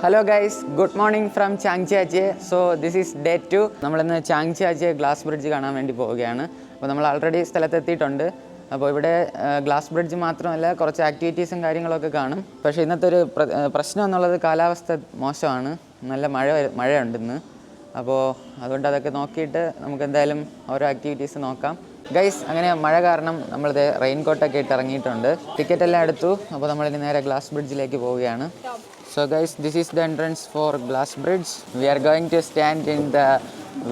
Hello guys, good morning from Zhangjiajie. So this is day 2. നമ്മളിന്ന് ചാങ്ജിയാജിയെ glass bridge കാണാൻ വേണ്ടി പോവുകയാണ്. അപ്പോൾ നമ്മൾ ആൾറെഡി സ്ഥലത്തെത്തിയിട്ടുണ്ട്. അപ്പോൾ ഇവിടെ ഗ്ലാസ് ബ്രിഡ്ജ് മാത്രമല്ല, കുറച്ച് ആക്ടിവിറ്റീസും കാര്യങ്ങളൊക്കെ കാണും. പക്ഷേ ഇന്നത്തെ ഒരു പ്രശ്നം എന്നുള്ളത് കാലാവസ്ഥ മോശമാണ്. നല്ല മഴയുണ്ട് ഇന്ന്. അപ്പോൾ അതുകൊണ്ട് അതൊക്കെ നോക്കിയിട്ട് നമുക്ക് എന്തായാലും ഓരോ ആക്ടിവിറ്റീസ് നോക്കാം. ഗൈസ്, അങ്ങനെ മഴ കാരണം നമ്മളിത് റെയിൻ കോട്ടൊക്കെ ഇട്ട് ഇറങ്ങിയിട്ടുണ്ട്. ടിക്കറ്റ് എല്ലാം എടുത്തു. അപ്പോൾ നമ്മളിനി നേരെ ഗ്ലാസ് ബ്രിഡ്ജിലേക്ക് പോവുകയാണ്. So guys, this is the entrance for glass bridge. We are going to stand in the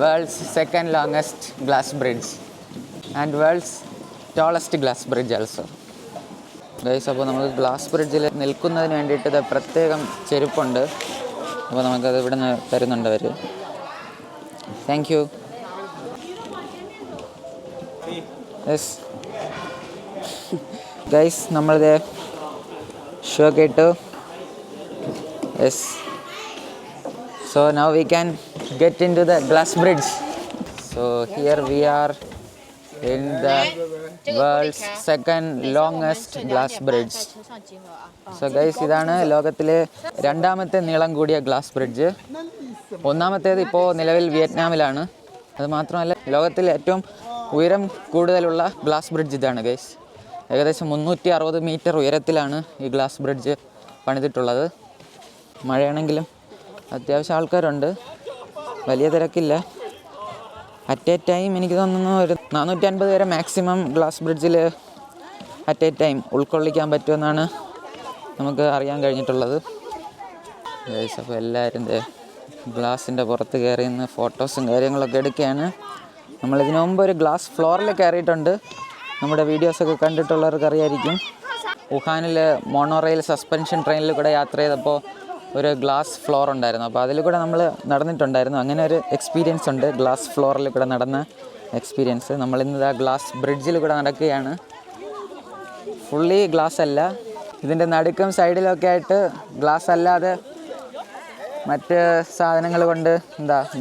world's second longest glass bridge and world's tallest glass bridge also. Guys, അപ്പോൾ നമുക്ക് ഗ്ലാസ് ബ്രിഡ്ജിൽ നിൽക്കുന്നതിന് വേണ്ടിയിട്ട് ഇത് പ്രത്യേകം ചെരുപ്പുണ്ട്. അപ്പോൾ നമുക്കത് ഇവിടെ നിന്ന് തരുന്നുണ്ട് അവർ. Thank you. യെസ് ഗൈസ്, നമ്മളിത് ഷോ കേട്ടു. Yes. So now we can get into the glass bridge. So here we are in the world's second longest glass bridge. So guys, ഇതാണ് ലോകത്തിലെ രണ്ടാമത്തെ നീളം കൂടിയ ഗ്ലാസ് ബ്രിഡ്ജ്. ഒന്നാമത്തേത് ഇപ്പോൾ നിലവിൽ വിയറ്റ്നാമിലാണ്. അത് മാത്രമല്ല, ലോകത്തിലെ ഏറ്റവും ഉയരം കൂടുതലുള്ള ഗ്ലാസ് ബ്രിഡ്ജ് ഇതാണ് ഗൈസ്. ഏകദേശം 360 മീറ്റർ ഉയരത്തിലാണ് ഈ ഗ്ലാസ് ബ്രിഡ്ജ് പണിതിട്ടുള്ളത്. മഴയാണെങ്കിലും അത്യാവശ്യം ആൾക്കാരുണ്ട്, വലിയ തിരക്കില്ല. അറ്റ് എ ടൈം എനിക്ക് തോന്നുന്നു ഒരു 450 വരെ മാക്സിമം ഗ്ലാസ് ബ്രിഡ്ജിൽ അറ്റ് എ ടൈം ഉൾക്കൊള്ളിക്കാൻ പറ്റുമെന്നാണ് നമുക്ക് അറിയാൻ കഴിഞ്ഞിട്ടുള്ളത്. അപ്പോൾ എല്ലാവരും ഗ്ലാസിൻ്റെ പുറത്ത് കയറി നിന്ന് ഫോട്ടോസും കാര്യങ്ങളൊക്കെ എടുക്കുകയാണ്. നമ്മളിതിനു മുമ്പ് ഒരു ഗ്ലാസ് ഫ്ലോറിൽ കയറിയിട്ടുണ്ട്. നമ്മുടെ വീഡിയോസൊക്കെ കണ്ടിട്ടുള്ളവർക്ക് അറിയായിരിക്കും. വുഹാനിൽ മോണോറെയിൽ സസ്പെൻഷൻ ട്രെയിനിൽ കൂടെ യാത്ര ചെയ്തപ്പോൾ ഒരു ഗ്ലാസ് ഫ്ലോർ ഉണ്ടായിരുന്നു. അപ്പോൾ അതിൽ കൂടെ നമ്മൾ നടന്നിട്ടുണ്ടായിരുന്നു. അങ്ങനെ ഒരു എക്സ്പീരിയൻസ് ഉണ്ട്, ഗ്ലാസ് ഫ്ലോറിൽ കൂടെ നടന്ന എക്സ്പീരിയൻസ്. നമ്മളിന്ന് ആ ഗ്ലാസ് ബ്രിഡ്ജിൽ കൂടെ നടക്കുകയാണ്. ഫുള്ളി ഗ്ലാസ് അല്ല, ഇതിൻ്റെ നടുക്കും സൈഡിലൊക്കെ ആയിട്ട് ഗ്ലാസ് അല്ലാതെ മറ്റ് സാധനങ്ങൾ കൊണ്ട്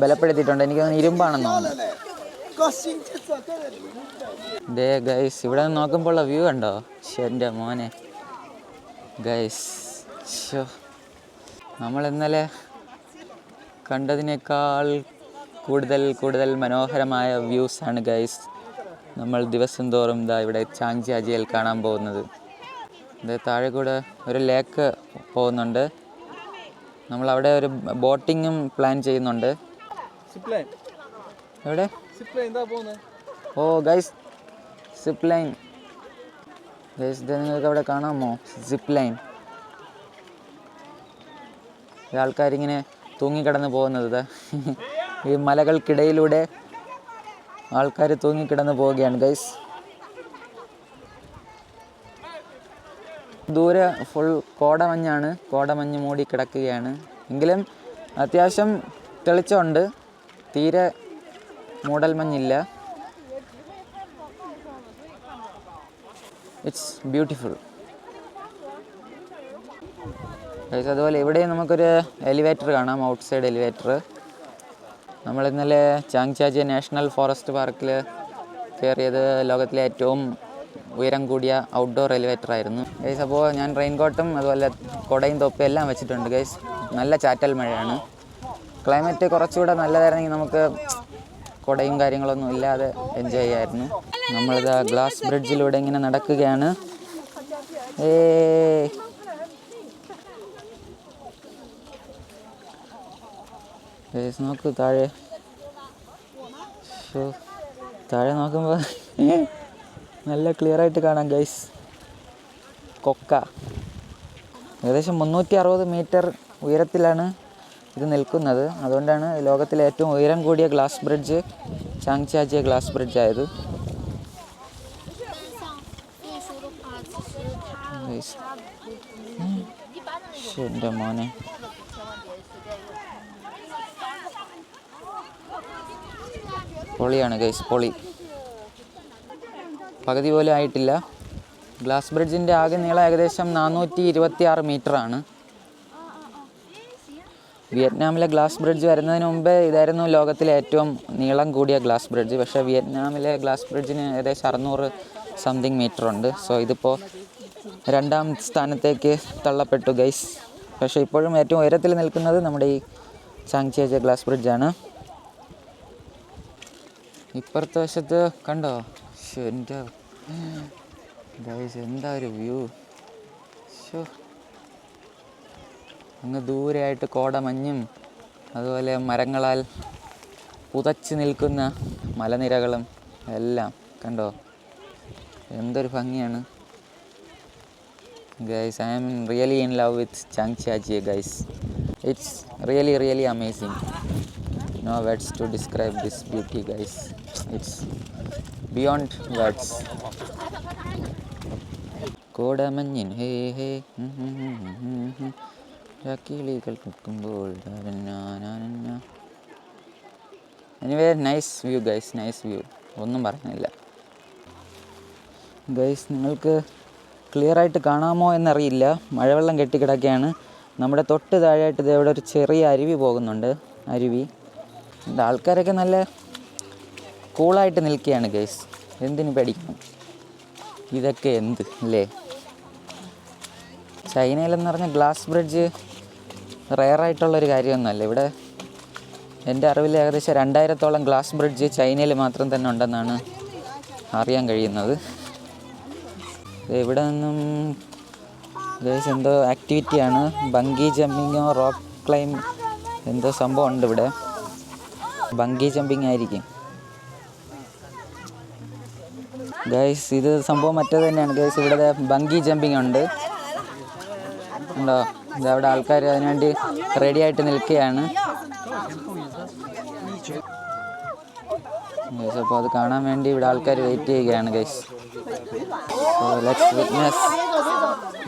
ബലപ്പെടുത്തിയിട്ടുണ്ട്. എനിക്ക് തോന്നുന്നു ഇരുമ്പാണെന്ന് തോന്നുന്നു. ദേ ഗൈസ്, ഇവിടെ നിന്ന് നോക്കുമ്പോൾ വ്യൂ ഉണ്ടോ? എൻ്റെ മോനെ ഗൈസ്, നമ്മൾ ഇന്നലെ കണ്ടതിനേക്കാൾ കൂടുതൽ മനോഹരമായ വ്യൂസാണ് ഗൈസ് നമ്മൾ ദിവസം തോറും ഇവിടെ ചാങ്ജിയാജിയിൽ കാണാൻ പോകുന്നത്. താഴെ കൂടെ ഒരു ലേക്ക് പോകുന്നുണ്ട്. നമ്മളവിടെ ഒരു ബോട്ടിങ്ങും പ്ലാൻ ചെയ്യുന്നുണ്ട്. എവിടെ? ഓ ഗൈസ്, സിപ്പ് ലൈൻ ഗൈസ്, ഇത് നിങ്ങൾക്ക് അവിടെ കാണാമോ? Zip line. ആൾക്കാരിങ്ങനെ തൂങ്ങിക്കിടന്ന് പോകുന്നത്, ഈ മലകൾക്കിടയിലൂടെ ആൾക്കാർ തൂങ്ങിക്കിടന്ന് പോവുകയാണ് ഗൈസ്. ദൂരെ ഫുൾ കോടമഞ്ഞാണ്, കോടമഞ്ഞ് മൂടി കിടക്കുകയാണ്. എങ്കിലും അത്യാവശ്യം തെളിച്ചമുണ്ട്, തീരെ മൂടൽമഞ്ഞില്ല. It's beautiful. അതുപോലെ ഇവിടെയും നമുക്കൊരു എലിവേറ്റർ കാണാം, ഔട്ട് സൈഡ് എലിവേറ്റർ. നമ്മൾ ഇന്നലെ ചാങ്ജിയാജി നാഷണൽ ഫോറസ്റ്റ് പാർക്കിൽ കയറിയത് ലോകത്തിലെ ഏറ്റവും ഉയരം കൂടിയ ഔട്ട്ഡോർ എലിവേറ്റർ ആയിരുന്നു ഗൈസ്. അപ്പോൾ ഞാൻ റെയിൻകോട്ടും അതുപോലെ കുടയും തൊപ്പയും എല്ലാം വെച്ചിട്ടുണ്ട് ഗൈസ്. നല്ല ചാറ്റൽ മഴയാണ്. ക്ലൈമറ്റ് കുറച്ചുകൂടെ നല്ലതായിരുന്നെങ്കിൽ നമുക്ക് കുടയും കാര്യങ്ങളൊന്നും ഇല്ലാതെ എൻജോയ് ചെയ്യായിരുന്നു. നമ്മളിത് ഗ്ലാസ് ബ്രിഡ്ജിലൂടെ ഇങ്ങനെ നടക്കുകയാണ്. നോക്കൂ താഴെ നോക്കുമ്പോൾ നല്ല ക്ലിയർ ആയിട്ട് കാണാം ഗൈസ്. കൊക്ക ഏകദേശം 360 മീറ്റർ ഉയരത്തിലാണ് ഇത് നിൽക്കുന്നത്. അതുകൊണ്ടാണ് ലോകത്തിലെ ഏറ്റവും ഉയരം കൂടിയ ഗ്ലാസ് ബ്രിഡ്ജ് ചാങ്ജിയാജി ഗ്ലാസ് ബ്രിഡ്ജ് ആയത്. എൻ്റെ മോനെ, പൊളിയാണ് ഗൈസ്, പൊളി. പകുതി പോലും ആയിട്ടില്ല. ഗ്ലാസ് ബ്രിഡ്ജിൻ്റെ ആകെ നീളം ഏകദേശം 426 മീറ്ററാണ്. വിയറ്റ്നാമിലെ ഗ്ലാസ് ബ്രിഡ്ജ് വരുന്നതിന് മുമ്പേ ഇതായിരുന്നു ലോകത്തിലെ ഏറ്റവും നീളം കൂടിയ ഗ്ലാസ് ബ്രിഡ്ജ്. പക്ഷേ വിയറ്റ്നാമിലെ ഗ്ലാസ് ബ്രിഡ്ജിന് ഏകദേശം 600 സംതിങ് മീറ്റർ ഉണ്ട്. സോ ഇതിപ്പോൾ രണ്ടാം സ്ഥാനത്തേക്ക് തള്ളപ്പെട്ടു ഗൈസ്. പക്ഷേ ഇപ്പോഴും ഏറ്റവും ഉയരത്തിൽ നിൽക്കുന്നത് നമ്മുടെ ഈ ചാങ്ചിയാജിയ ഗ്ലാസ് ബ്രിഡ്ജാണ്. ഇപ്പുറത്തെ വശത്ത് കണ്ടോ, എൻ്റെ ഗൈസ് എന്താ ഒരു വ്യൂ. അങ്ങ് ദൂരെയായിട്ട് കോടമഞ്ഞും അതുപോലെ മരങ്ങളാൽ പുതച്ച് നിൽക്കുന്ന മലനിരകളും എല്ലാം കണ്ടോ, എന്തൊരു ഭംഗിയാണ്. Guys, I am really in love with Changjiajie, guys. It's really amazing. No words to describe this beauty, guys. It's beyond words. കോടമഞ്ഞിൻ ഹേ ഹേ കിളികൾ കുക്കുമ്പോൾ. Anyway nice view guys, nice view, ഒന്നും പറയുന്നില്ല. ഗൈസ് നിങ്ങൾക്ക് ക്ലിയറായിട്ട് കാണാമോ എന്നറിയില്ല, മഴവെള്ളം കെട്ടിക്കിടക്കുകയാണ്. നമ്മുടെ തൊട്ട് താഴെയായിട്ട് ഇവിടെ ഒരു ചെറിയ അരുവി പോകുന്നുണ്ട്. അരുവി ആൾക്കാരൊക്കെ നല്ല കൂളായിട്ട് നിൽക്കുകയാണ് ഗൈസ്. എന്തിനു പേടിക്കണം, ഇതൊക്കെ എന്ത് അല്ലേ. ചൈനയിലെന്ന് പറഞ്ഞാൽ ഗ്ലാസ് ബ്രിഡ്ജ് റെയറായിട്ടുള്ളൊരു കാര്യമൊന്നുമല്ല. ഇവിടെ എൻ്റെ അറിവിൽ ഏകദേശം 2000-ഓളം ഗ്ലാസ് ബ്രിഡ്ജ് ചൈനയിൽ മാത്രം തന്നെ ഉണ്ടെന്നാണ് അറിയാൻ കഴിയുന്നത്. ഇവിടെ നിന്നും ഗൈസ് എന്തോ ആക്ടിവിറ്റിയാണ്, ബങ്കി ജമ്പിങ്ങോ റോക്ക് ക്ലൈം എന്തോ സംഭവം ഉണ്ട് ഇവിടെ. ബങ്കി ജമ്പിങ് ആയിരിക്കും ഗൈസ്. ഇത് സംഭവം മറ്റേ തന്നെയാണ് ഗൈസ്. ഇവിടെ ബങ്കി ജമ്പിങ് ഉണ്ട് ഉണ്ടോ, ഇതവിടെ ആൾക്കാർ അതിനുവേണ്ടി റെഡി ആയിട്ട് നിൽക്കുകയാണ് ഗൈസ്. അപ്പോൾ അത് കാണാൻ വേണ്ടി ഇവിടെ ആൾക്കാർ വെയിറ്റ് ചെയ്യുകയാണ് guys. So let's witness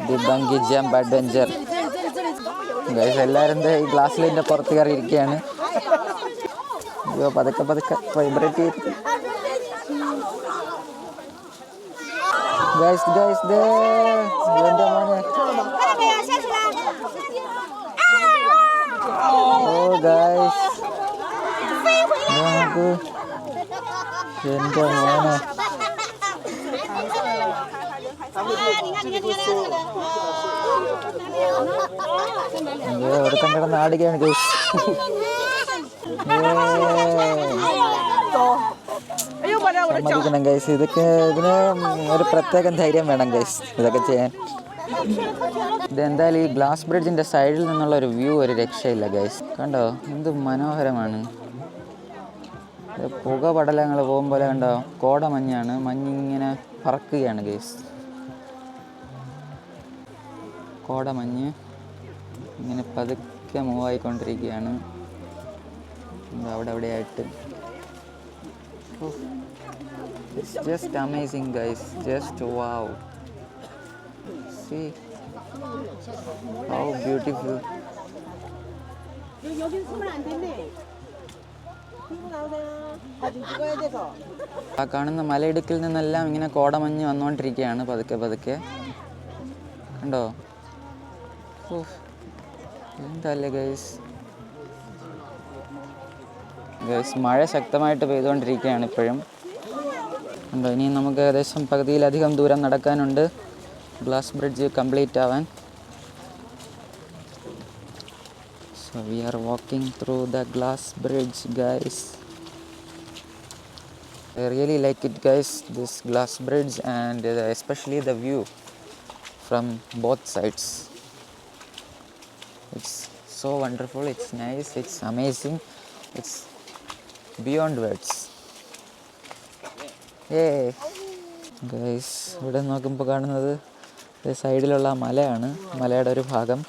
the bungee jump adventure. Guys, എല്ലാവരും ഈ ഗ്ലാസ്സിലിൻ്റെ പുറത്ത് കയറി ഇരിക്കുകയാണ്. അയ്യോ പതുക്കെ വൈബ്രേറ്റ് ചെയ്ത് ഗൈസ് ദേ എൻ്റെ മോനെ. ഓ ഗൈസ് നോക്കൂ എൻ്റെ മോനെ. ഒരുത്തം കിടന്ന് ആടുകയാണ് ഗൈസ്. സമ്മതിക്കണം ഗൈസ്, ഇതൊക്കെ ഇതിന് ഒരു പ്രത്യേകം ധൈര്യം വേണം ഗൈസ് ഇതൊക്കെ ചെയ്യാൻ. ഇതെന്തായാലും ഈ ഗ്ലാസ് ബ്രിഡ്ജിൻ്റെ സൈഡിൽ നിന്നുള്ള ഒരു വ്യൂ ഒരു രക്ഷയില്ല ഗൈസ്. കണ്ടോ എന്ത് മനോഹരമാണ്. പുക പടലങ്ങൾ പോകുമ്പോൾ കണ്ടോ, കോടമഞ്ഞാണ്, മഞ്ഞിങ്ങനെ പറക്കുകയാണ് ഗൈസ്. കോടമഞ്ഞ് ഇങ്ങനെ പതുക്കെ മൂവായിക്കൊണ്ടിരിക്കുകയാണ് അവിടെയായിട്ട്. It's just amazing guys, just wow. See how beautiful. ആ കാണുന്ന മലയിടുക്കിൽ നിന്നെല്ലാം ഇങ്ങനെ കോടമഞ്ഞ് വന്നുകൊണ്ടിരിക്കുകയാണ് പതുക്കെ കണ്ടോ. എന്തല്ലേ ഗൈസ്. മഴ ശക്തമായിട്ട് പെയ്തുകൊണ്ടിരിക്കുകയാണ് ഇപ്പോഴും ഉണ്ടോ. ഇനി നമുക്ക് ഏകദേശം പകുതിയിലധികം ദൂരം നടക്കാനുണ്ട് ഗ്ലാസ് ബ്രിഡ്ജ് കംപ്ലീറ്റ് ആവാൻ. So we are walking through the glass bridge guys. I really like it guys, this glass bridge, and especially the view from both sides. It's so wonderful, it's nice, it's amazing, it's beyond words. Hey guys, ഇവിടെ നോക്കുമ്പോൾ കാണുന്നത് സൈഡിലുള്ള മലയാണ്, മലയുടെ ഒരു ഭാഗം.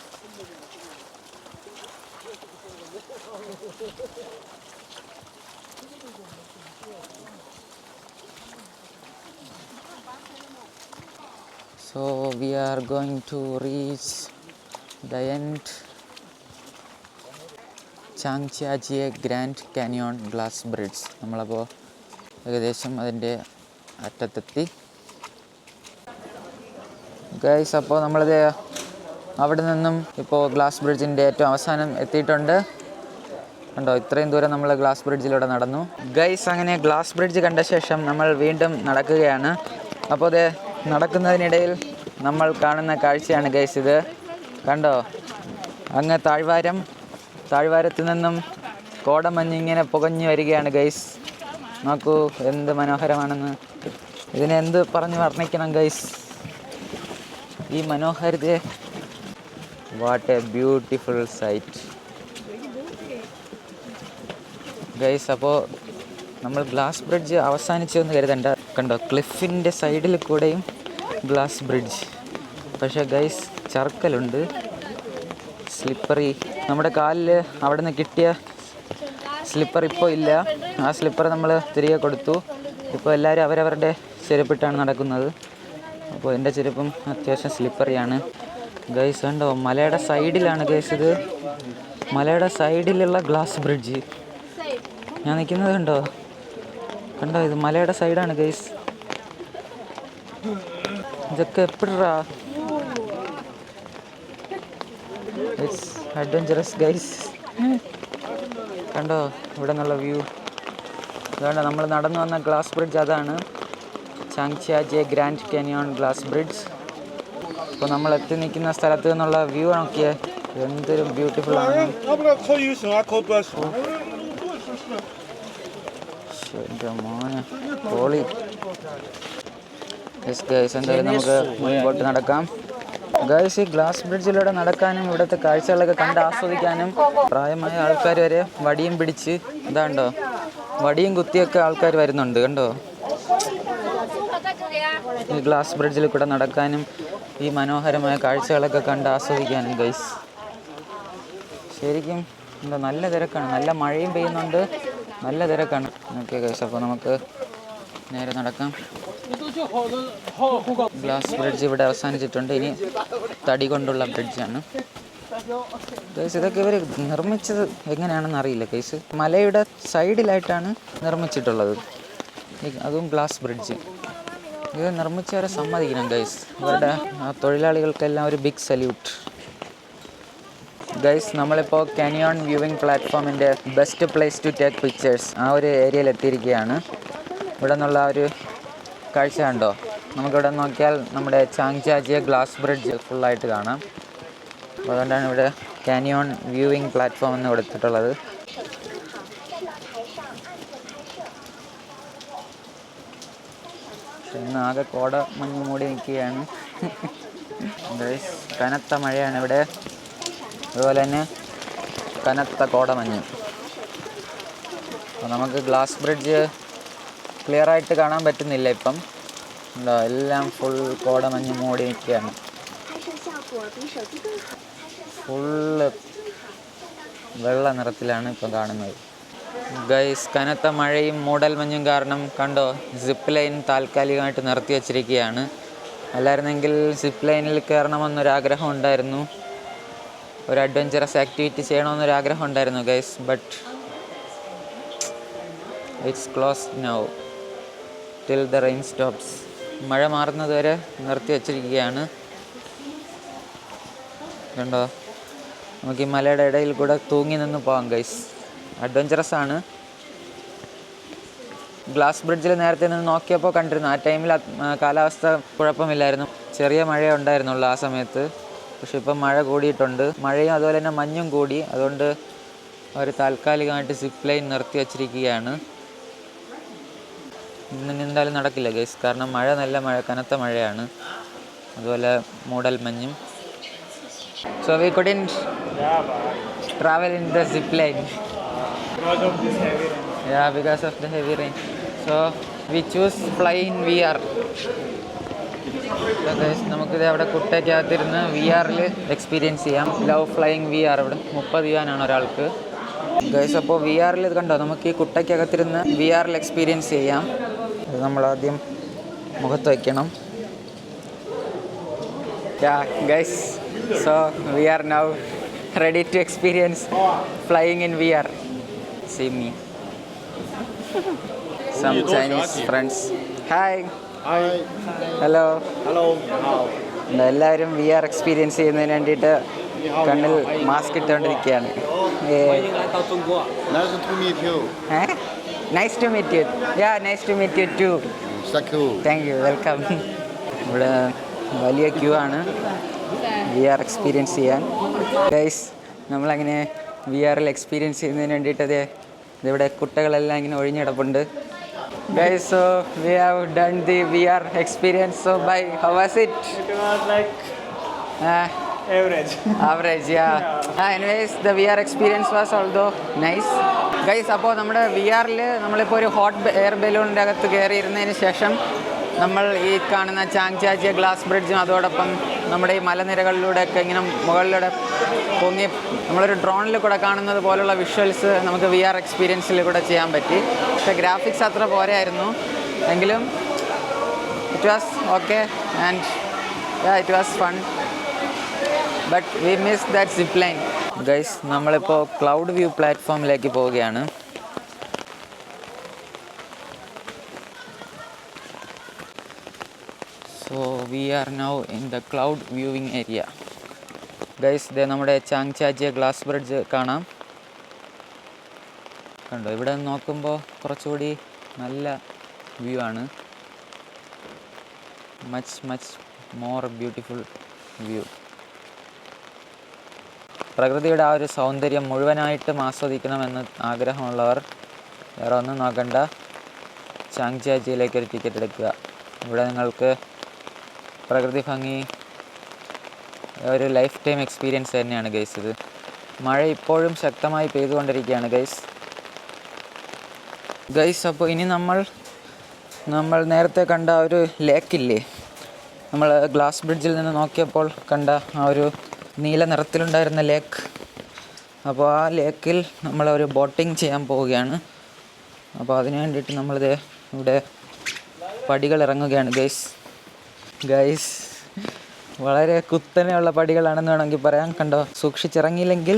So we are going to reach the end. Zhangjiajie Grand Canyon Glass Bridge. നമ്മളപ്പോൾ ഏകദേശം അതിൻ്റെ അറ്റത്തെത്തി ഗൈസ്. അപ്പോൾ നമ്മളിത് അവിടെ നിന്നും ഇപ്പോൾ ഗ്ലാസ് ബ്രിഡ്ജിൻ്റെ ഏറ്റവും അവസാനം എത്തിയിട്ടുണ്ട് കണ്ടോ. ഇത്രയും ദൂരം നമ്മൾ ഗ്ലാസ് ബ്രിഡ്ജിലൂടെ നടന്നു ഗൈസ്. അങ്ങനെ ഗ്ലാസ് ബ്രിഡ്ജ് കണ്ട ശേഷം നമ്മൾ വീണ്ടും നടക്കുകയാണ്. അപ്പോൾ ഇത് നടക്കുന്നതിനിടയിൽ നമ്മൾ കാണുന്ന കാഴ്ചയാണ് ഗൈസ് ഇത് കണ്ടോ. അങ്ങ് താഴ്വാരത്തിൽ നിന്നും കോടമഞ്ഞിങ്ങനെ പുകഞ്ഞു വരികയാണ് ഗൈസ്. നോക്കൂ എന്ത് മനോഹരമാണെന്ന്. ഇതിനെ എന്ത് പറഞ്ഞു വർണ്ണിക്കണം ഗൈസ്, ഈ മനോഹാരിതയെ. What a beautiful sight guys. അപ്പോൾ നമ്മൾ ഗ്ലാസ് ബ്രിഡ്ജ് അവസാനിച്ചു എന്ന് കരുതണ്ട. കണ്ടോ, ക്ലിഫിൻ്റെ സൈഡിൽ കൂടെയും ഗ്ലാസ് ബ്രിഡ്ജ്. പക്ഷേ ഗൈസ് ചർക്കലുണ്ട്, സ്ലിപ്പറി. നമ്മുടെ കാലിൽ അവിടെ നിന്ന് കിട്ടിയ സ്ലിപ്പർ ഇപ്പോൾ ഇല്ല. ആ സ്ലിപ്പർ നമ്മൾ തിരികെ കൊടുത്തു. ഇപ്പോൾ എല്ലാവരും അവരവരുടെ ചെരുപ്പിട്ടാണ് നടക്കുന്നത്. അപ്പോൾ എൻ്റെ ചെരുപ്പും അത്യാവശ്യം സ്ലിപ്പറിയാണ് ഗൈസ്. കണ്ടോ, മലയുടെ സൈഡിലാണ് ഗൈസ് ഇത്. മലയുടെ സൈഡിലുള്ള ഗ്ലാസ് ബ്രിഡ്ജ്. ഞാൻ നിൽക്കുന്നത് കണ്ടോ, ഇത് മലയുടെ സൈഡാണ് ഗൈസ്. ഇതൊക്കെ എപ്പോഴാ, ഇറ്റ്സ് അഡ്വഞ്ചറസ് ഗൈസ്. കണ്ടോ ഇവിടെ നിന്നുള്ള വ്യൂ. അതുകൊണ്ട് നമ്മൾ നടന്നു വന്ന ഗ്ലാസ് ബ്രിഡ്ജ് അതാണ്, ചാങ്ജിയാജിയ ഗ്രാൻഡ് കാനിയോൺ ഗ്ലാസ് ബ്രിഡ്ജ്. അപ്പോൾ നമ്മൾ എത്തി നിൽക്കുന്ന സ്ഥലത്ത് നിന്നുള്ള വ്യൂ നോക്കിയേ, എന്തൊരു ബ്യൂട്ടിഫുൾ ആണ്. എൻ്റെ മോനെ പൊളി. യെസ് ഗൈസ്, എന്തായാലും നമുക്ക് മുൻപോട്ട് നടക്കാം ഗൈസ്. ഈ ഗ്ലാസ് ബ്രിഡ്ജിലൂടെ നടക്കാനും ഇവിടുത്തെ കാഴ്ചകളൊക്കെ കണ്ട് ആസ്വദിക്കാനും പ്രായമായ ആൾക്കാർ വരെ വടിയും പിടിച്ച് ഇതാണ്ടോ, വടിയും കുത്തിയൊക്കെ ആൾക്കാർ വരുന്നുണ്ട്. കണ്ടോ, ഈ ഗ്ലാസ് ബ്രിഡ്ജിൽ കൂടെ നടക്കാനും ഈ മനോഹരമായ കാഴ്ചകളൊക്കെ കണ്ട് ആസ്വദിക്കാനും ഗൈസ്. ശരിക്കും എന്താ നല്ല തിരക്കാണ്, നല്ല മഴയും പെയ്യുന്നുണ്ട്, നല്ല തിരക്കാണ്. ഓക്കെ ഗൈസ്, അപ്പോൾ നമുക്ക് നേരെ നടക്കാം. ഗ്ലാസ് ബ്രിഡ്ജ് ഇവിടെ അവസാനിച്ചിട്ടുണ്ട്. ഇനി തടി കൊണ്ടുള്ള ബ്രിഡ്ജാണ് ഗൈസ്. ഇതൊക്കെ ഇവർ നിർമ്മിച്ചത് എങ്ങനെയാണെന്ന് അറിയില്ല ഗൈസ്. മലയുടെ സൈഡിലായിട്ടാണ് നിർമ്മിച്ചിട്ടുള്ളത്, അതും ഗ്ലാസ് ബ്രിഡ്ജ്. ഇത് നിർമ്മിച്ചവരെ സമ്മതിക്കണം ഗൈസ്. ഇവരുടെ തൊഴിലാളികൾക്കെല്ലാം ഒരു ബിഗ് സല്യൂട്ട് ഗൈസ്. നമ്മളിപ്പോൾ കാനിയോൺ വ്യൂവിംഗ് പ്ലാറ്റ്ഫോമിൻ്റെ best place to take pictures ആ ഒരു ഏരിയയിൽ എത്തിയിരിക്കുകയാണ്. ഇവിടെ നിന്നുള്ള ഒരു കാഴ്ച കണ്ടോ, നമുക്കിവിടെ നോക്കിയാൽ നമ്മുടെ ചാങ്ജിയാജിയ ഗ്ലാസ് ബ്രിഡ്ജ് ഫുള്ളായിട്ട് കാണാം. അപ്പോൾ അതുകൊണ്ടാണ് ഇവിടെ കാനിയോൺ വ്യൂവിംഗ് പ്ലാറ്റ്ഫോം എന്ന് കൊടുത്തിട്ടുള്ളത്. ഇന്ന് ആകെ കോട മഞ്ഞ് മൂടി നിൽക്കുകയാണ് ഗൈസ്. കനത്ത മഴയാണ് ഇവിടെ, അതുപോലെ തന്നെ കനത്ത കോടമഞ്ഞ്. അപ്പോൾ നമുക്ക് ഗ്ലാസ് ബ്രിഡ്ജ് ക്ലിയറായിട്ട് കാണാൻ പറ്റുന്നില്ല ഇപ്പം. ഉണ്ടോ, എല്ലാം ഫുൾ കോടമഞ്ഞ് മൂടി നിൽക്കുകയാണ്. ഫുള്ള് വെള്ള നിറത്തിലാണ് ഇപ്പം കാണുന്നത് ഗൈസ്. കനത്ത മഴയും മൂടൽ മഞ്ഞും കാരണം കണ്ടോ, സിപ്പ് ലൈൻ താൽക്കാലികമായിട്ട് നിർത്തി വച്ചിരിക്കുകയാണ്. അല്ലായിരുന്നെങ്കിൽ സിപ്പ് ലൈനിൽ കയറണമെന്നൊരാഗ്രഹം ഉണ്ടായിരുന്നു, ഒരു അഡ്വഞ്ചറസ് ആക്ടിവിറ്റി ചെയ്യണമെന്നൊരാഗ്രഹം ഉണ്ടായിരുന്നു guys. But it's closed now till the rain stops. മഴ മാറുന്നത് വരെ നിർത്തി വച്ചിരിക്കുകയാണ്. കണ്ടോ, നമുക്ക് ഈ മലയുടെ ഇടയിൽ കൂടെ തൂങ്ങി നിന്ന് പോകാം ഗൈസ്. അഡ്വഞ്ചറസ് ആണ്. ഗ്ലാസ് ബ്രിഡ്ജിൽ നേരത്തെ നിന്ന് നോക്കിയപ്പോൾ കണ്ടിരുന്നു, ആ ടൈമിൽ കാലാവസ്ഥ കുഴപ്പമില്ലായിരുന്നു, ചെറിയ മഴ ഉണ്ടായിരുന്നുള്ളൂ ആ സമയത്ത്. പക്ഷെ ഇപ്പം മഴ കൂടിയിട്ടുണ്ട്, മഴയും അതുപോലെ തന്നെ മഞ്ഞും കൂടി. അതുകൊണ്ട് അവർ താൽക്കാലികമായിട്ട് സിപ്പ് ലൈൻ നിർത്തി വച്ചിരിക്കുകയാണ്. ഇന്ന് എന്തായാലും നടക്കില്ല ഗൈസ്, കാരണം നല്ല മഴ, കനത്ത മഴയാണ്, അതുപോലെ മൂടൽ മഞ്ഞും. So we couldn't travel in the zip line. Yeah, because of the heavy rain. So we choose fly in VR. So guys, നമുക്കിത് അവിടെ കുട്ടയ്ക്കകത്തിരുന്ന് VR-ൽ എക്സ്പീരിയൻസ് ചെയ്യാം. ലവ് ഫ്ലൈയിങ് VR ഇവിടെ 30 യുവാനാണ് ഒരാൾക്ക് ഗൈസ്. അപ്പോൾ VR-ൽ ഇത് കണ്ടോ, നമുക്ക് ഈ കുട്ടയ്ക്കകത്തിരുന്ന് VR-ൽ എക്സ്പീരിയൻസ് ചെയ്യാം. ഇത് നമ്മളാദ്യം മുഖത്ത് വയ്ക്കണം. Yeah guys, so we are now ready to experience flying in VR. See me. Some Chinese friends. Hi. Hi. Hello. Hello. എല്ലാവരും VR എക്സ്പീരിയൻസ് ചെയ്യുന്നതിന് വേണ്ടിയിട്ട് കണ്ണിൽ mask ഇട്ടുകൊണ്ടിരിക്കുകയാണ്. Nice to meet you. Nice to meet you. Yeah, nice to meet you too. Thank you. Thank you. Welcome. ഇവിടെ വലിയ Q ആണ് VR experience ചെയ്യാൻ guys. നമ്മളങ്ങനെ V ആറിൽ എക്സ്പീരിയൻസ് ചെയ്യുന്നതിന് വേണ്ടിയിട്ട് ഇവിടെ കുട്ടികളെല്ലാം ഇങ്ങനെ ഒഴിഞ്ഞിടപ്പുണ്ട്. Guys, so we have done the VR experience. So bye. How was it? It was like average. Average, yeah. Anyways, the VR experience was although nice. Guys, അപ്പോൾ നമ്മുടെ വി ആറിൽ നമ്മളിപ്പോൾ ഒരു ഹോട്ട് എയർ ബലൂണിൻ്റെ അകത്ത് കയറിയിരുന്നതിന് ശേഷം നമ്മൾ ഈ കാണുന്ന ചാങ്ചാജിയ ഗ്ലാസ് ബ്രിഡ്ജും അതോടൊപ്പം നമ്മുടെ ഈ മലനിരകളിലൂടെയൊക്കെ ഇങ്ങനെ മുകളിലൂടെ പൊങ്ങി നമ്മളൊരു ഡ്രോണിൽ കൂടെ കാണുന്നത് പോലുള്ള വിഷ്വൽസ് നമുക്ക് വി ആർ എക്സ്പീരിയൻസിൽ കൂടെ ചെയ്യാൻ പറ്റി. പക്ഷേ ഗ്രാഫിക്സ് അത്ര പോരായിരുന്നു എങ്കിലും it was okay and it was fun. But we miss that zip line. Guys, നമ്മളിപ്പോൾ ക്ലൗഡ് വ്യൂ പ്ലാറ്റ്ഫോമിലേക്ക് പോവുകയാണ്. So we are now in the cloud viewing area. Guys, ഇത് നമ്മുടെ ചാങ്ചാജിയ ഗ്ലാസ് ബ്രിഡ്ജ് കാണാം. കണ്ടോ, ഇവിടെ നോക്കുമ്പോൾ കുറച്ചുകൂടി നല്ല വ്യൂ ആണ്. Much more beautiful view. പ്രകൃതിയുടെ ആ ഒരു സൗന്ദര്യം മുഴുവനായിട്ടും ആസ്വദിക്കണമെന്ന് ആഗ്രഹമുള്ളവർ വേറെ ഒന്നും നോക്കണ്ട, ചാങ്ചാജിയിലേക്ക് ഒരു ടിക്കറ്റ് എടുക്കുക. ഇവിടെ നിങ്ങൾക്ക് പ്രകൃതി ഭംഗി ഒരു ലൈഫ് ടൈം എക്സ്പീരിയൻസ് തന്നെയാണ് ഗൈസ് ഇത്. മഴ ഇപ്പോഴും ശക്തമായി പെയ്തുകൊണ്ടിരിക്കുകയാണ് ഗൈസ്. അപ്പോൾ ഇനി നമ്മൾ നേരത്തെ കണ്ട ഒരു ലേക്കില്ലേ, നമ്മൾ ഗ്ലാസ് ബ്രിഡ്ജിൽ നിന്ന് നോക്കിയപ്പോൾ കണ്ട ആ ഒരു നീല നിറത്തിലുണ്ടായിരുന്ന ലേക്ക്, അപ്പോൾ ആ ലേക്കിൽ നമ്മളൊരു ബോട്ടിങ് ചെയ്യാൻ പോവുകയാണ്. അപ്പോൾ അതിന് വേണ്ടിയിട്ട് നമ്മളിത് ഇവിടെ പടികൾ ഇറങ്ങുകയാണ് ഗൈസ്. വളരെ കുത്തനെയുള്ള പടികളാണെന്ന് വേണമെങ്കിൽ പറയാം. കണ്ടോ, സൂക്ഷിച്ചിറങ്ങിയില്ലെങ്കിൽ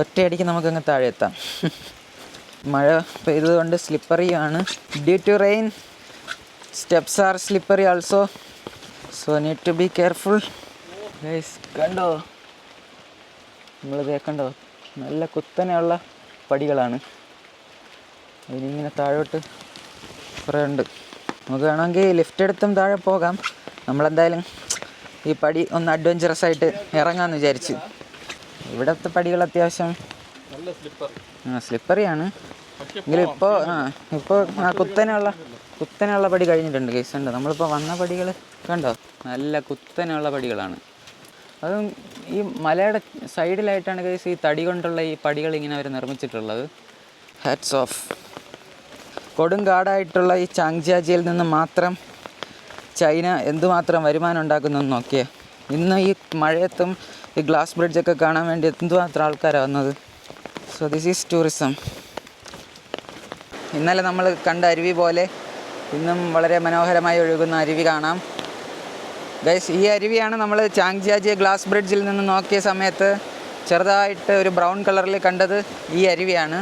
ഒറ്റയടിക്ക് നമുക്കങ്ങ് താഴെ എത്താം. മഴ പെയ്തതുകൊണ്ട് സ്ലിപ്പറിയാണ്. Due to rain steps are slippery also, so need to be careful guys. കണ്ടോ, നമ്മളിത് കണ്ടോ, നല്ല കുത്തനെയുള്ള പടികളാണ്. അതിനിങ്ങനെ താഴോട്ട് കുറേ ഉണ്ട്. നമുക്ക് വേണമെങ്കിൽ ലിഫ്റ്റ് എടുത്തും താഴെ പോകാം. നമ്മളെന്തായാലും ഈ പടി ഒന്ന് അഡ്വഞ്ചറസ് ആയിട്ട് ഇറങ്ങാമെന്ന് വിചാരിച്ചു. ഇവിടുത്തെ പടികൾ അത്യാവശ്യം സ്ലിപ്പറിയാണ് എങ്കിലും ഇപ്പോൾ കുത്തനെയുള്ള പടി കഴിഞ്ഞിട്ടുണ്ട് ഗൈസ്. ഉണ്ട്, നമ്മളിപ്പോൾ വന്ന പടികൾ കണ്ടോ, നല്ല കുത്തനെയുള്ള പടികളാണ്. അതും ഈ മലയുടെ സൈഡിലായിട്ടാണ് ഗൈസ് ഈ തടി കൊണ്ടുള്ള ഈ പടികൾ ഇങ്ങനെ അവർ നിർമ്മിച്ചിട്ടുള്ളത്. Hats off. കൊടുങ്കാടായിട്ടുള്ള ഈ ചാങ്ചാജിയിൽ നിന്ന് മാത്രം ചൈന എന്തുമാത്രം വരുമാനം ഉണ്ടാക്കുന്നതെന്ന് നോക്കിയേ. ഇന്ന് ഈ മഴയത്തും ഈ ഗ്ലാസ് ബ്രിഡ്ജൊക്കെ കാണാൻ വേണ്ടി എന്തുമാത്രം ആൾക്കാരാണ് വന്നത്. So this is tourism. ഇന്നലെ നമ്മൾ കണ്ട അരുവി പോലെ ഇന്നും വളരെ മനോഹരമായി ഒഴുകുന്ന അരുവി കാണാം ഗൈസ്. ഈ അരുവിയാണ് നമ്മൾ ചാങ്ചാജിയ ഗ്ലാസ് ബ്രിഡ്ജിൽ നിന്ന് നോക്കിയ സമയത്ത് ചെറുതായിട്ട് ഒരു ബ്രൗൺ കളറിൽ കണ്ടത്. ഈ അരുവിയാണ്.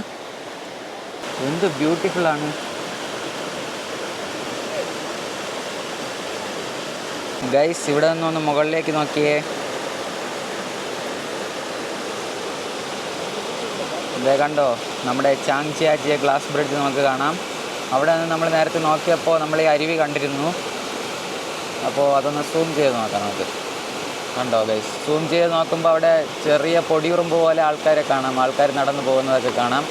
എന്ത് ബ്യൂട്ടിഫുള്ളാണ് ഗൈസ്. ഇവിടെ നിന്നൊന്ന് മുകളിലേക്ക് നോക്കിയേ. ഇതേ കണ്ടോ, നമ്മുടെ ചാങ്ചാജിയ ഗ്ലാസ് ബ്രിഡ്ജ് നമുക്ക് കാണാം. അവിടെ നിന്ന് നമ്മൾ നേരത്തെ നോക്കിയപ്പോൾ നമ്മൾ ഈ അരുവി കണ്ടിരുന്നു. അപ്പോൾ അതൊന്ന് സൂം ചെയ്ത് നോക്കാം നമുക്ക്. കണ്ടോ ഗൈസ്, സൂം ചെയ്ത് നോക്കുമ്പോൾ അവിടെ ചെറിയ പൊടിയുറുമ്പ് പോലെ ആൾക്കാരെ കാണാം. ആൾക്കാർ നടന്നു പോകുന്നതൊക്കെ കാണാം.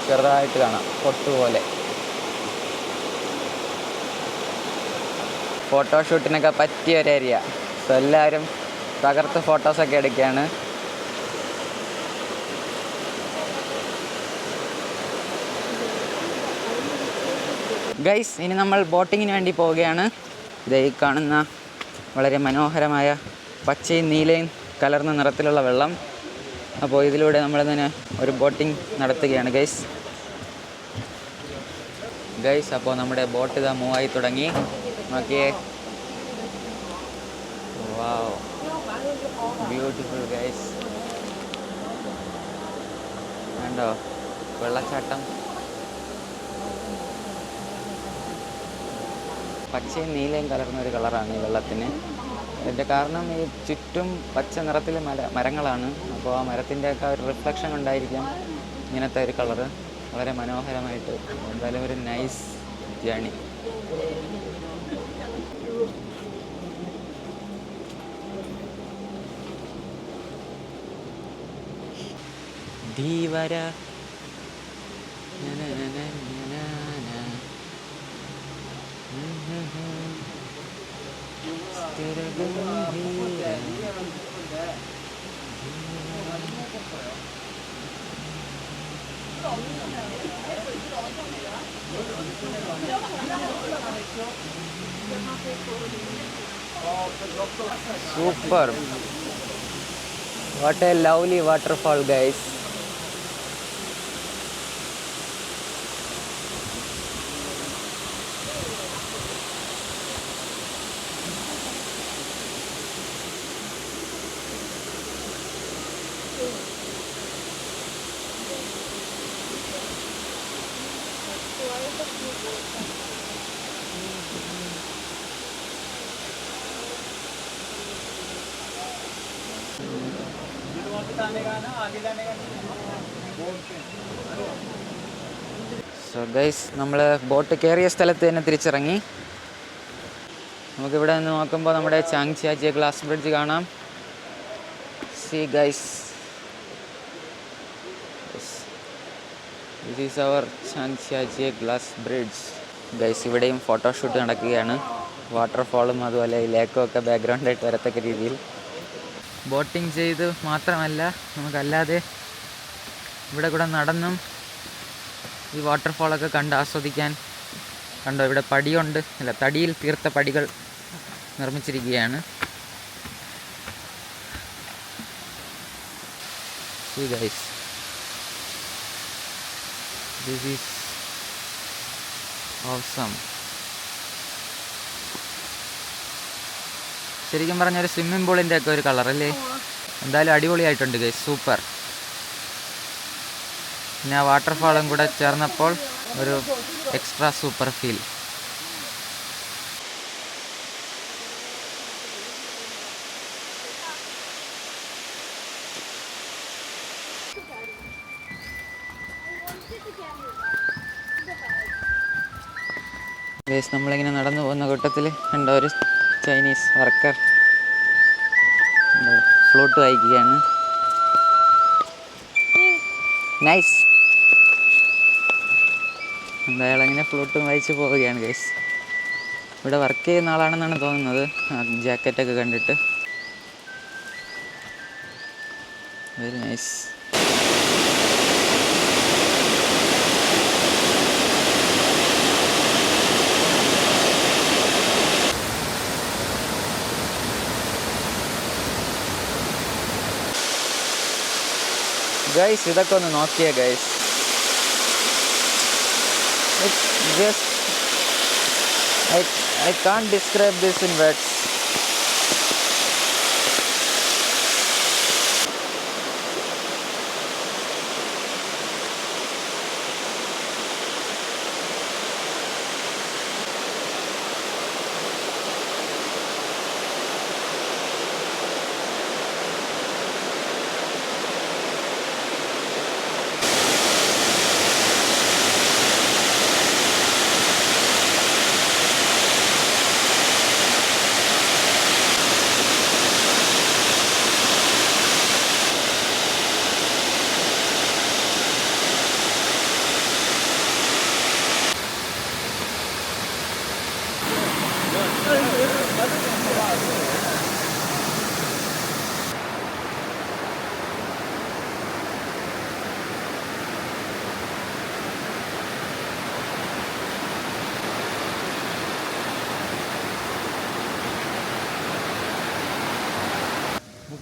ചെറുതായിട്ട് കാണാം, പൊട്ടുപോലെ. ഫോട്ടോഷൂട്ടിനൊക്കെ പറ്റിയ ഒരു ഏരിയ. സോ എല്ലാവരും തകർത്ത് ഫോട്ടോസൊക്കെ എടുക്കുകയാണ്. ഗൈസ്, ഇനി നമ്മൾ ബോട്ടിങ്ങിന് വേണ്ടി പോവുകയാണ്. ഇത് ഈ കാണുന്ന വളരെ മനോഹരമായ പച്ചയും നീലയും കലർന്ന നിറത്തിലുള്ള വെള്ളം. അപ്പോൾ ഇതിലൂടെ നമ്മളിതിന് ഒരു ബോട്ടിംഗ് നടത്തുകയാണ് ഗൈസ്. അപ്പോൾ നമ്മുടെ ബോട്ട് ഇതാ മൂവായി തുടങ്ങി. നോക്കിയേ, വാവ്, ബ്യൂട്ടിഫുൾ ഗൈസ്. കണ്ടോ വെള്ളച്ചാട്ടം. പച്ചയും നീലയും കലർന്ന ഒരു കളറാണ് ഈ വെള്ളത്തിന്. ഇതിൻ്റെ കാരണം ഈ ചുറ്റും പച്ച നിറത്തിൽ മരങ്ങളാണ്. അപ്പോൾ ആ മരത്തിൻ്റെയൊക്കെ ഒരു റിഫ്ലക്ഷൻ കൊണ്ടായിരിക്കാം ഇങ്ങനത്തെ ഒരു കളറ്. വളരെ മനോഹരമായിട്ട്. എന്തായാലും ഒരു നൈസ് ജേണി. ധീവര Super. What a lovely waterfall, guys. So guys, നമ്മൾ ബോട്ട് കയറിയ സ്ഥലത്ത് തന്നെ തിരിച്ചിറങ്ങി. നമുക്കിവിടെ നിന്ന് നോക്കുമ്പോൾ നമ്മുടെ ചാങ്ചാജിയ ഗ്ലാസ് ബ്രിഡ്ജ് കാണാം. See guys, this is our Zhangjiajie glass bridge. Guys, ഇവിടെയും ഫോട്ടോഷൂട്ട് നടക്കുകയാണ്. വാട്ടർഫാളും അതുപോലെ ഈ ലേക്കും ഒക്കെ ബാക്ക്ഗ്രൗണ്ടായിട്ട് വരത്തക്ക രീതിയിൽ ബോട്ടിങ് ചെയ്ത് മാത്രമല്ല, നമുക്കല്ലാതെ ഇവിടെ കൂടെ നടന്നും ഈ വാട്ടർഫാളൊക്കെ കണ്ട് ആസ്വദിക്കാൻ. കണ്ടോ, ഇവിടെ പടിയുണ്ട്, അല്ല തടിയിൽ തീർത്ത പടികൾ നിർമ്മിച്ചിരിക്കുകയാണ്. See guys, this is awesome. ശരിക്കും പറഞ്ഞൊരു സ്വിമ്മിംഗ് പൂളിൻ്റെ ഒക്കെ ഒരു കളർ അല്ലേ? എന്തായാലും അടിപൊളിയായിട്ടുണ്ട് ഗൈസ്, സൂപ്പർ. പിന്നെ ആ വാട്ടർഫാളും കൂടെ ചേർന്നപ്പോൾ ഒരു എക്സ്ട്രാ സൂപ്പർ ഫീൽ. ഗൈസ്, നമ്മളിങ്ങനെ നടന്നു പോകുന്ന കൂട്ടത്തിൽ കണ്ട ഒരു ചൈനീസ് വർക്കർ ഫ്ലൂട്ട് വായിക്കുകയാണ്. നൈസ്. എന്തായാലും അങ്ങനെ ഫ്ലൂട്ടും വായിച്ച് പോവുകയാണ് ഗൈസ്. ഇവിടെ വർക്ക് ചെയ്യുന്ന ആളാണെന്നാണ് തോന്നുന്നത്, ജാക്കറ്റൊക്കെ കണ്ടിട്ട്. Very nice. ഗൈസ്, ഇതൊക്കെ ഒന്ന് നോക്കിയേ guys. Just I can't describe this in words.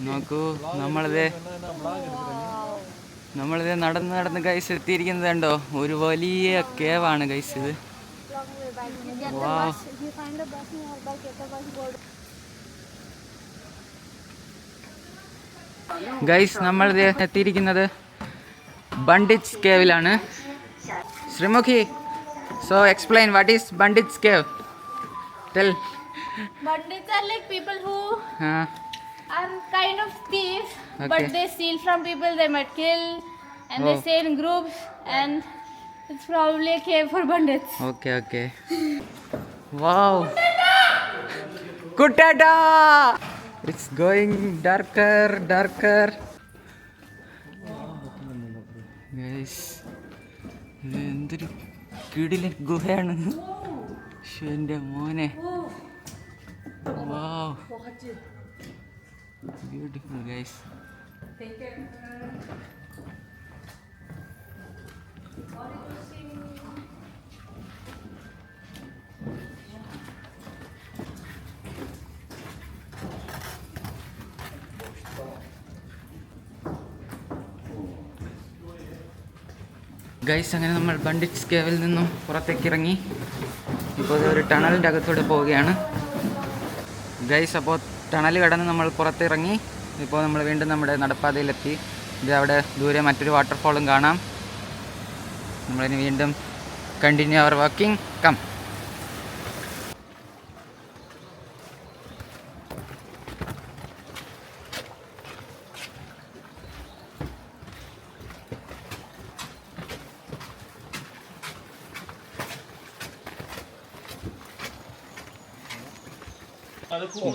നോക്കൂ, നമ്മളിത് നടന്ന് ഗൈസ് എത്തിയിരിക്കുന്നത് കണ്ടോ. ഒരു വലിയ കേവാണ് ഗൈസ് ഇത്. ഗൈസ്, നമ്മളിത് എത്തിയിരിക്കുന്നത് ബണ്ടിറ്റ്സ് കേവിലാണ്. Sreemukhi, so explain what is bandits cave. Tell. Bandits are like people who are kind of thieves, but they steal from people they might kill, and they stay in groups, and it's probably a cave for bandits. Okay. Wow. Kutata! It's going darker. Guys ഇത് എന്തൊരു കിടിലൻ ഗുഹയാണ്. എൻ്റെ മോനെ, വാവ്, beautiful guys. Guys അങ്ങനെ നമ്മൾ ബണ്ടിറ്റ്സ് കേവിൽ നിന്നും പുറത്തേക്ക് ഇറങ്ങി ഇപ്പോൾ ഒരു ടണലിൻ്റെ അകത്തൂടെ പോവുകയാണ് ഗൈസ്. അപ്പോൾ ടണൽ കടന്ന് നമ്മൾ പുറത്തിറങ്ങി ഇപ്പോൾ നമ്മൾ വീണ്ടും നമ്മുടെ നടപ്പാതയിലെത്തി. ഇത് അവിടെ ദൂരെ മറ്റൊരു വാട്ടർഫോളും കാണാം. നമ്മളിനി വീണ്ടും continue our walking. Come.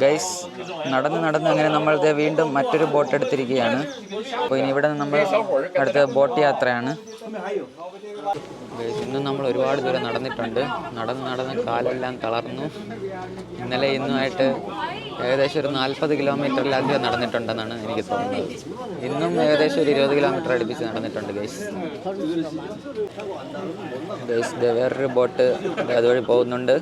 Guys നടന്ന് അങ്ങനെ നമ്മൾ വീണ്ടും മറ്റൊരു ബോട്ട് എടുത്തിരിക്കുകയാണ്. അപ്പോൾ ഇനി ഇവിടെ നിന്ന് നമ്മൾ അടുത്ത ബോട്ട് യാത്രയാണ്. ഗൈസ് ഇന്നും നമ്മൾ ഒരുപാട് ദൂരം നടന്നിട്ടുണ്ട്. നടന്ന് കാലെല്ലാം തളർന്നു. ഇന്നലെ ഇന്നുമായിട്ട് ഏകദേശം ഒരു 40 കിലോമീറ്ററിലധികം നടന്നിട്ടുണ്ടെന്നാണ് എനിക്ക് തോന്നുന്നത്. ഇന്നും ഏകദേശം ഒരു 20 കിലോമീറ്റർ അടുപ്പിച്ച് നടന്നിട്ടുണ്ട് ഗൈസ്. ഇത് വേറൊരു ബോട്ട് അതുവഴി പോകുന്നുണ്ട്.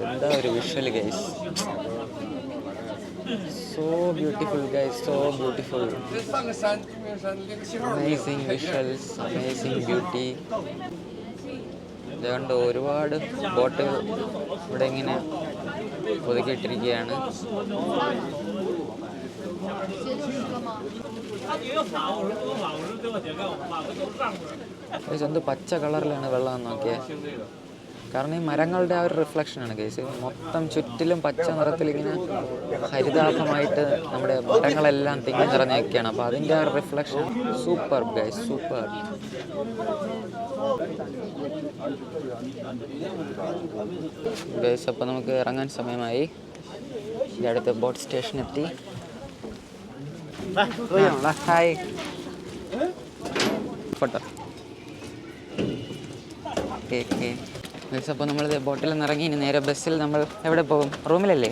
എന്താ ഒരു visual guys, so beautiful guys, so beautiful, amazing visuals, amazing beauty. ഇതുകൊണ്ട് ഒരുപാട് ബോട്ടുകൾ ഇവിടെ ഇങ്ങനെ ഒതുക്കിയിട്ടിരിക്കുകയാണ്. എന്ത് പച്ച കളറിലാണ് വെള്ളം എന്ന് നോക്കിയാൽ. കാരണം ഈ മരങ്ങളുടെ ആ ഒരു റിഫ്ലക്ഷനാണ് ഗൈസ്. മൊത്തം ചുറ്റിലും പച്ച നിറത്തിലിങ്ങനെ ഹരിതാഭമായിട്ട് നമ്മുടെ മരങ്ങളെല്ലാം തിങ്ങി നിറഞ്ഞൊക്കെയാണ്. അപ്പോൾ അതിൻ്റെ ആ reflection super guys, super. Guys അപ്പോൾ നമുക്ക് ഇറങ്ങാൻ സമയമായി. ഇതിൻ്റെ അടുത്ത് ബോട്ട് സ്റ്റേഷൻ എത്തി. Hi photo. ഗൈസ് അപ്പോൾ നമ്മൾ ബോട്ടിൽ നിന്ന് ഇറങ്ങി ഇനി നേരെ ബസ്സിൽ നമ്മൾ എവിടെ പോകും? റൂമിലല്ലേ?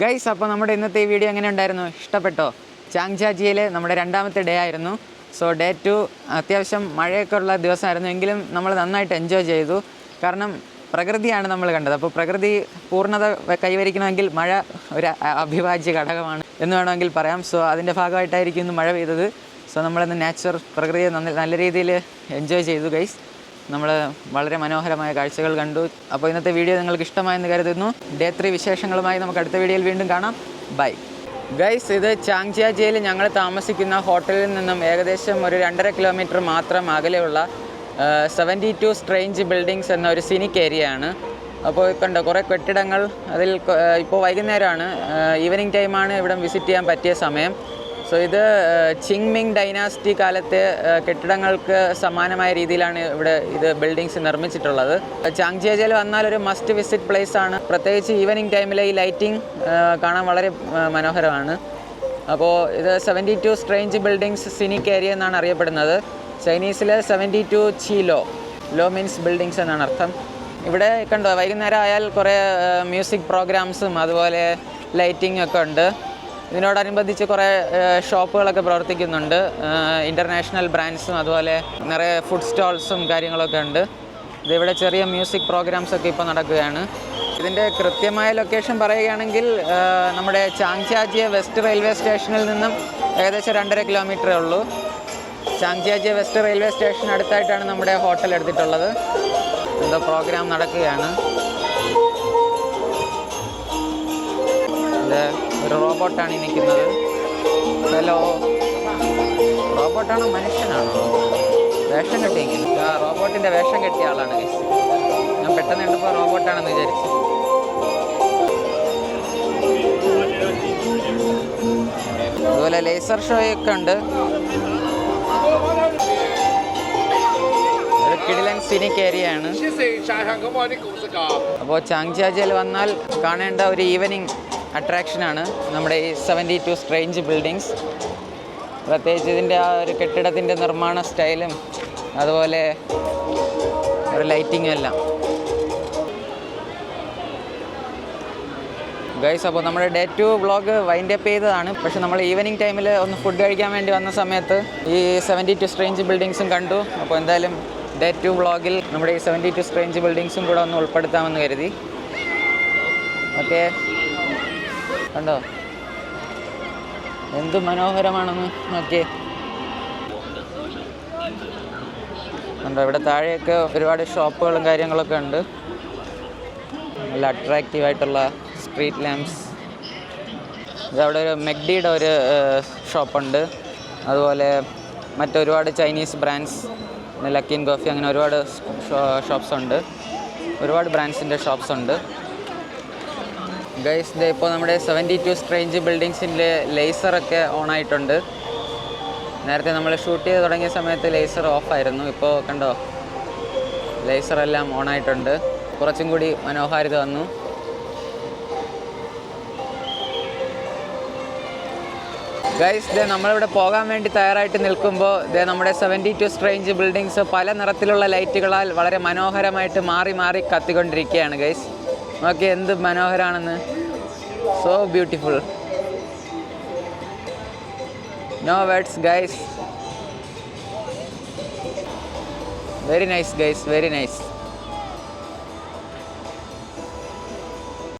ഗൈസ് അപ്പോൾ നമ്മുടെ ഇന്നത്തെ ഈ വീഡിയോ എങ്ങനെ ഉണ്ടായിരുന്നു? ഇഷ്ടപ്പെട്ടോ? ചാങ്ജാജിയിൽ നമ്മുടെ 2ാമത്തെ ഡേ ആയിരുന്നു. സോ ഡേ 2 അത്യാവശ്യം മഴയൊക്കെ ഉള്ള ദിവസമായിരുന്നു. എങ്കിലും നമ്മൾ നന്നായിട്ട് എൻജോയ് ചെയ്തു. കാരണം പ്രകൃതിയാണ് നമ്മൾ കണ്ടത്. അപ്പോൾ പ്രകൃതി പൂർണ്ണത കൈവരിക്കണമെങ്കിൽ മഴ ഒരു അവിഭാജ്യ ഘടകമാണ് എന്ന് വേണമെങ്കിൽ പറയാം. സോ അതിൻ്റെ ഭാഗമായിട്ടായിരിക്കും ഇന്ന് മഴ പെയ്തത്. സോ നമ്മളിന്ന് പ്രകൃതിയെ നല്ല രീതിയിൽ എൻജോയ് ചെയ്തു ഗൈസ്. നമ്മൾ വളരെ മനോഹരമായ കാഴ്ചകൾ കണ്ടു. അപ്പോൾ ഇന്നത്തെ വീഡിയോ നിങ്ങൾക്ക് ഇഷ്ടമായെന്ന് കരുതുന്നു. ഡേ 3 വിശേഷങ്ങളുമായി നമുക്ക് അടുത്ത വീഡിയോയിൽ വീണ്ടും കാണാം. Bye guys. ഇത് ചാങ്ജിയാജിയിൽ ഞങ്ങൾ താമസിക്കുന്ന ഹോട്ടലിൽ നിന്നും ഏകദേശം ഒരു 2.5 കിലോമീറ്റർ മാത്രം അകലെയുള്ള 72 സ്ട്രേഞ്ച് ബിൽഡിങ്സ് എന്ന ഒരു സിനിക് ഏരിയ ആണ്. അപ്പോൾ കണ്ടോ കുറേ കെട്ടിടങ്ങൾ. അതിൽ ഇപ്പോൾ വൈകുന്നേരമാണ്, ഈവനിങ് ടൈമാണ് ഇവിടെ വിസിറ്റ് ചെയ്യാൻ പറ്റിയ സമയം. സോ ഇത് ചിങ്മിങ് ഡൈനാസ്റ്റി കാലത്തെ കെട്ടിടങ്ങൾക്ക് സമാനമായ രീതിയിലാണ് ഇവിടെ ഇത് ബിൽഡിങ്സ് നിർമ്മിച്ചിട്ടുള്ളത്. ചാങ്ജിയാജിയിൽ വന്നാൽ ഒരു മസ്റ്റ് വിസിറ്റ് പ്ലേസ് ആണ്. പ്രത്യേകിച്ച് ഈവനിങ് ടൈമിലെ ഈ ലൈറ്റിംഗ് കാണാൻ വളരെ മനോഹരമാണ്. അപ്പോൾ ഇത് 72 സ്ട്രേഞ്ച് ബിൽഡിങ്സ് സിനിക് ഏരിയ എന്നാണ് അറിയപ്പെടുന്നത്. ചൈനീസിൽ 72 ചീലോ, ലോ മീൻസ് ബിൽഡിങ്സ് എന്നാണ് അർത്ഥം. ഇവിടെ കണ്ടോ വൈകുന്നേരം ആയാൽ കുറേ മ്യൂസിക് പ്രോഗ്രാംസും അതുപോലെ ലൈറ്റിംഗ് ഒക്കെ ഉണ്ട്. ഇതിനോടനുബന്ധിച്ച് കുറേ ഷോപ്പുകളൊക്കെ പ്രവർത്തിക്കുന്നുണ്ട്. ഇൻ്റർനാഷണൽ ബ്രാൻഡ്സും അതുപോലെ നിറയെ ഫുഡ് സ്റ്റോൾസും കാര്യങ്ങളൊക്കെ ഉണ്ട്. ഇതിവിടെ ചെറിയ മ്യൂസിക് പ്രോഗ്രാംസൊക്കെ ഇപ്പോൾ നടക്കുകയാണ്. ഇതിൻ്റെ കൃത്യമായ ലൊക്കേഷൻ പറയുകയാണെങ്കിൽ നമ്മുടെ ചാങ്ജിയാജിയ വെസ്റ്റ് റെയിൽവേ സ്റ്റേഷനിൽ നിന്നും ഏകദേശം 2.5 കിലോമീറ്ററേ ഉള്ളൂ. ചാങ്ജിയാജിയ വെസ്റ്റ് റെയിൽവേ സ്റ്റേഷൻ അടുത്തായിട്ടാണ് നമ്മുടെ ഹോട്ടൽ എടുത്തിട്ടുള്ളത്. എന്തോ പ്രോഗ്രാം നടക്കുകയാണ്. ഇത് ഒരു റോബോട്ടാണ് ഈ നിൽക്കുന്നത്. ഹലോ, റോബോട്ടാണോ മനുഷ്യനാണോ? വേഷം കെട്ടിയെങ്കിൽ റോബോട്ടിൻ്റെ വേഷം കെട്ടിയ ആളാണ്. ഞാൻ പെട്ടെന്ന് കണ്ടപ്പോൾ റോബോട്ടാണെന്ന് വിചാരിച്ചു. അതുപോലെ ലേസർ ഷോയൊക്കെ ഉണ്ട്. ഒരു കിടിലൻ സിനിക് ഏരിയ ആണ്. അപ്പോൾ ചാങ്ജിയാജിയിൽ വന്നാൽ കാണേണ്ട ഒരു ഈവനിങ് അട്രാക്ഷനാണ് നമ്മുടെ ഈ 72 സ്ട്രേഞ്ച് ബിൽഡിങ്സ്. പ്രത്യേകിച്ച് ഇതിൻ്റെ ആ ഒരു കെട്ടിടത്തിൻ്റെ നിർമ്മാണ സ്റ്റൈലും അതുപോലെ ഒരു ലൈറ്റിങ്ങും എല്ലാം. ഗൈസ്, അപ്പോൾ നമ്മുടെ ഡേ 2 വ്ളോഗ് വൈൻഡ് അപ്പ് ചെയ്തതാണ്. പക്ഷെ നമ്മൾ ഈവനിങ് ടൈമിൽ ഒന്ന് ഫുഡ് കഴിക്കാൻ വേണ്ടി വന്ന സമയത്ത് ഈ 72 സ്ട്രേഞ്ച് ബിൽഡിങ്സും കണ്ടു. അപ്പോൾ എന്തായാലും ഡേ 2 വ്ളോഗിൽ നമ്മുടെ ഈ 72 സ്ട്രേഞ്ച് ബിൽഡിങ്സും കൂടെ ഒന്ന് ഉൾപ്പെടുത്താമെന്ന് കരുതി. ഓക്കെ, കണ്ടോ എന്ത് മനോഹരമാണെന്ന് നോക്കിയേ. കണ്ടോ, ഇവിടെ താഴെയൊക്കെ ഒരുപാട് ഷോപ്പുകളും കാര്യങ്ങളൊക്കെ ഉണ്ട്. നല്ല അട്രാക്റ്റീവായിട്ടുള്ള സ്ട്രീറ്റ് ലാംപ്സ്. ഇതവിടെ ഒരു മെക്ഡിയുടെ ഒരു ഷോപ്പുണ്ട്. അതുപോലെ മറ്റൊരുപാട് ചൈനീസ് ബ്രാൻഡ്സ്, ലക്കിൻ കോഫി, അങ്ങനെ ഒരുപാട് ഷോപ്സ് ഉണ്ട്. ഒരുപാട് ബ്രാൻഡ്സിൻ്റെ ഷോപ്സ് ഉണ്ട്. ഗൈസ്, ഇത് ഇപ്പോൾ നമ്മുടെ 72 സ്ട്രേഞ്ച് ബിൽഡിങ്സിൻ്റെ ലേസറൊക്കെ ഓണായിട്ടുണ്ട്. നേരത്തെ നമ്മൾ ഷൂട്ട് ചെയ്ത് തുടങ്ങിയ സമയത്ത് ലേസർ ഓഫായിരുന്നു. ഇപ്പോൾ കണ്ടോ, ലേസറെല്ലാം ഓണായിട്ടുണ്ട്. കുറച്ചും കൂടി മനോഹാരിത വന്നു. ഗൈസ്, ദേ നമ്മളിവിടെ പോകാൻ വേണ്ടി തയ്യാറായിട്ട് നിൽക്കുമ്പോൾ ദേ നമ്മുടെ 72 സ്ട്രേഞ്ച് ബിൽഡിങ്സ് പല നിറത്തിലുള്ള ലൈറ്റുകളാൽ വളരെ മനോഹരമായിട്ട് മാറി മാറി കത്തിക്കൊണ്ടിരിക്കുകയാണ്. ഗൈസ്, നോക്കി എന്ത് മനോഹരമാണെന്ന്. So beautiful. No words guys. Very nice guys, very nice.